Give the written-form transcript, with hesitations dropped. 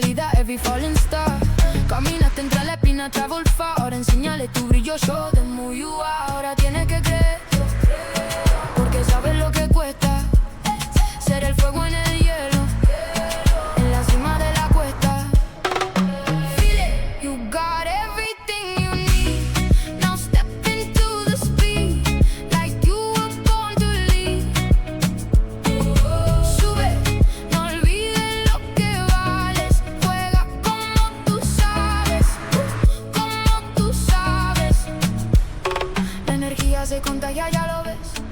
salida, every falling star. Caminaste entre la espina, travel far. Ahora enséñale tu brillo, show them who you are. Ahora tienes que creer, porque sabes lo que cuesta ser el fuego en el hielo, en la cima de la cuesta. Feel it, you got everything you need. Now step into the speed, like you were born to lead. Sube, no olvides lo que vales. Juega como tú sabes, como tú sabes. La energía se contagia, ya lo ves.